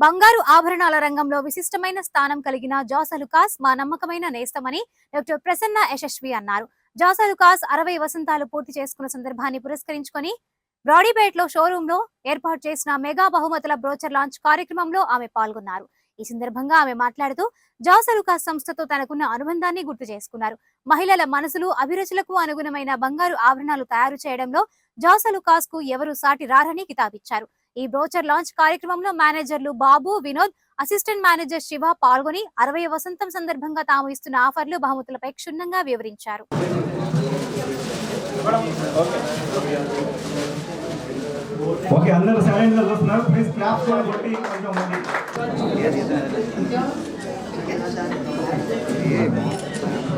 బంగారు ఆభరణాల రంగంలో విశిష్టమైన స్థానం కలిగిన జాస్ అలుకాస్ మా నమ్మకమైన నేస్తమని డాక్టర్ ప్రసన్న యశస్వి అన్నారు. జాస్ అలుకాస్ 60 వసంతాలు పూర్తి చేసుకున్న సందర్భాన్ని పురస్కరించుకొని బ్రాడీపేటలో షోరూమ్ లో ఏర్పాటు చేసిన మెగా బహుమతుల బ్రోచర్ లాంచ్ కార్యక్రమంలో ఆమె పాల్గొన్నారు. ఈ సందర్భంగా ఆమె మాట్లాడుతూ జాస్ అలుకాస్ సంస్థతో తనకున్న అనుబంధాన్ని గుర్తు చేసుకున్నారు. మహిళల మనసులు అభిరుచులకు అనుగుణమైన బంగారు ఆభరణాలు తయారు చేయడంలో జాస్ అలుకాస్ కు ఎవరు సాటి రారని కితాబిచ్చారు. ఈ బ్రోచర్ లాంచ్ కార్యక్రమంలో మేనేజర్లు బాబు, వినోద్, అసిస్టెంట్ మేనేజర్ శివ పాల్గొని 60 వసంతం సందర్భంగా తాము ఇస్తున్న ఆఫర్లు, బహుమతులపై క్షుణ్ణంగా వివరించారు. ఓకే, అందరూ సైలెంట్ గా చూస్తున్నారు. ప్లీజ్ క్లాప్స్ కూడా కొట్టి కొంచెం మంది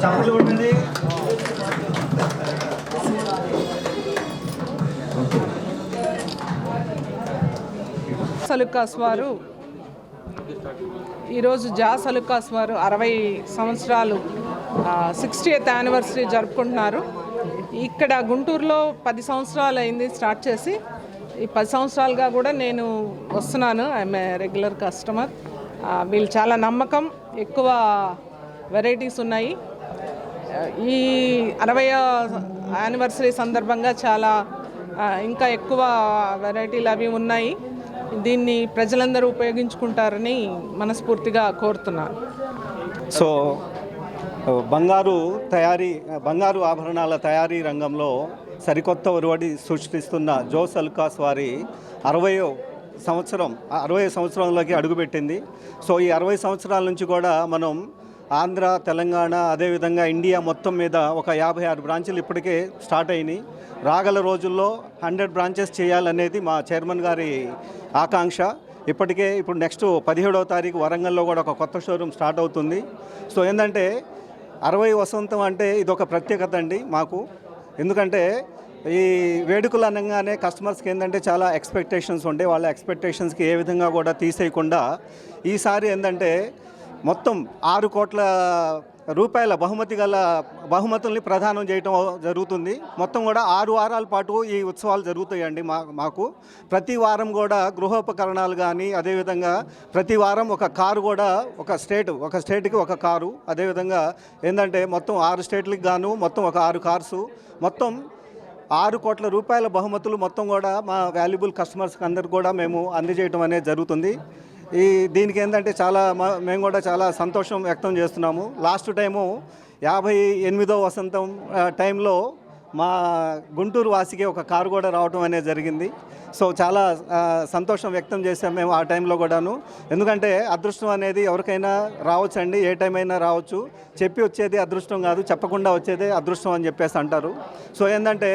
చప్పట్లు కొట్టండి. అలుకాస్ వారు ఈరోజు జాస్ అలుకాస్ వారు 60 సంవత్సరాలు 60th యానివర్సరీ జరుపుకుంటున్నారు. ఇక్కడ గుంటూరులో 10 సంవత్సరాలు అయింది స్టార్ట్ చేసి. ఈ 10 సంవత్సరాలుగా కూడా నేను వస్తున్నాను. I'm a regular customer. వీళ్ళు చాలా నమ్మకం, ఎక్కువ వెరైటీస్ ఉన్నాయి. ఈ 60వ యానివర్సరీ సందర్భంగా చాలా ఇంకా ఎక్కువ వెరైటీలు అవి ఉన్నాయి. దీన్ని ప్రజలందరూ ఉపయోగించుకుంటారని మనస్ఫూర్తిగా కోరుతున్నాను. సో బంగారు ఆభరణాల తయారీ రంగంలో సరికొత్త ఒరవడి సృష్టిస్తున్న జాస్ అలుకాస్ వారి 60వ సంవత్సరంలోకి అడుగుపెట్టింది. సో ఈ 60 సంవత్సరాల నుంచి కూడా మనం ఆంధ్ర, తెలంగాణ, అదేవిధంగా ఇండియా మొత్తం మీద ఒక 56 బ్రాంచులు ఇప్పటికే స్టార్ట్ అయినాయి. రాగల రోజుల్లో 100 బ్రాంచెస్ చేయాలనేది మా చైర్మన్ గారి ఆకాంక్ష. ఇప్పుడు నెక్స్ట్ 17వ తారీఖు వరంగల్లో కూడా ఒక కొత్త షోరూమ్ స్టార్ట్ అవుతుంది. సో ఏంటంటే 60 వసంతం అంటే ఇది ఒక ప్రత్యేకత అండి మాకు. ఎందుకంటే ఈ వేడుకలు అనగానే కస్టమర్స్కి ఏంటంటే చాలా ఎక్స్పెక్టేషన్స్ ఉంటాయి. వాళ్ళ ఎక్స్పెక్టేషన్స్కి ఏ విధంగా కూడా తీసేయకుండా ఈసారి ఏంటంటే మొత్తం 6 కోట్ల రూపాయల బహుమతుల్ని ప్రదానం చేయటం జరుగుతుంది. మొత్తం కూడా 6 వారాల పాటు ఈ ఉత్సవాలు జరుగుతాయండి. మాకు ప్రతి వారం కూడా గృహోపకరణాలు కానీ, అదేవిధంగా ప్రతి వారం ఒక కారు కూడా ఒక స్టేట్కి ఒక కారు, అదేవిధంగా ఏంటంటే మొత్తం 6 స్టేట్లకు గాను మొత్తం ఒక 6 కార్సు, మొత్తం 6 కోట్ల రూపాయల బహుమతులు మొత్తం కూడా మా వాల్యుబుల్ కస్టమర్స్కి అందరికి కూడా మేము అందజేయటం అనేది జరుగుతుంది. దీనికి ఏంటంటే మేము కూడా చాలా సంతోషం వ్యక్తం చేస్తున్నాము. లాస్ట్ టైము 58వ వసంతం టైంలో మా గుంటూరు వాసికి ఒక కారు కూడా రావడం అనేది జరిగింది. సో చాలా సంతోషం వ్యక్తం చేసాం మేము ఆ టైంలో కూడాను. ఎందుకంటే అదృష్టం అనేది ఎవరికైనా రావచ్చండి, ఏ టైం అయినా రావచ్చు. చెప్పి వచ్చేది అదృష్టం కాదు, చెప్పకుండా వచ్చేదే అదృష్టం అని చెప్పేసి అంటారు. సో ఏంటంటే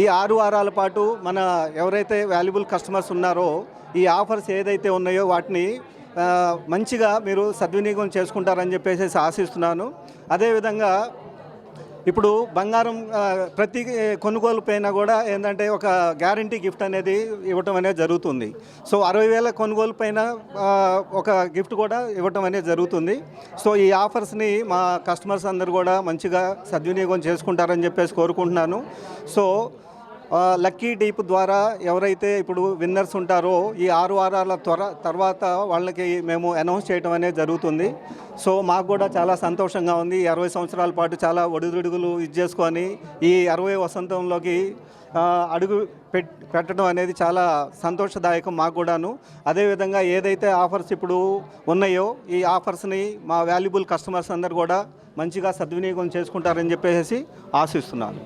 ఈ 6 వారాల పాటు మన ఎవరైతే వాల్యుబుల్ కస్టమర్స్ ఉన్నారో ఈ ఆఫర్స్ ఏదైతే ఉన్నాయో వాటిని మంచిగా మీరు సద్వినియోగం చేసుకుంటారని చెప్పేసి ఆశిస్తున్నాను. అదేవిధంగా ఇప్పుడు బంగారం ప్రతి కొనుగోలు పైన కూడా ఏంటంటే ఒక గ్యారంటీ గిఫ్ట్ అనేది ఇవ్వటం అనేది జరుగుతుంది. సో 60,000 కొనుగోలు పైన ఒక గిఫ్ట్ కూడా ఇవ్వటం అనేది జరుగుతుంది. సో ఈ ఆఫర్స్ని మా కస్టమర్స్ అందరూ కూడా మంచిగా సద్వినియోగం చేసుకుంటారని చెప్పేసి కోరుకుంటున్నాను. సో లక్కీ డీప్ ద్వారా ఎవరైతే ఇప్పుడు విన్నర్స్ ఉంటారో ఈ 6 వారాల తర్వాత వాళ్ళకి మేము అనౌన్స్ చేయడం అనేది జరుగుతుంది. సో మాకు కూడా చాలా సంతోషంగా ఉంది. 60 సంవత్సరాల పాటు చాలా ఒడిదుడుగులు చేసుకొని ఈ 60 వసంతంలోకి అడుగు పెట్టడం అనేది చాలా సంతోషదాయకం మాకు కూడాను. అదేవిధంగా ఏదైతే ఆఫర్స్ ఇప్పుడు ఉన్నాయో ఈ ఆఫర్స్ని మా వాల్యుబుల్ కస్టమర్స్ అందరు కూడా మంచిగా సద్వినియోగం చేసుకుంటారని చెప్పేసి ఆశిస్తున్నాను.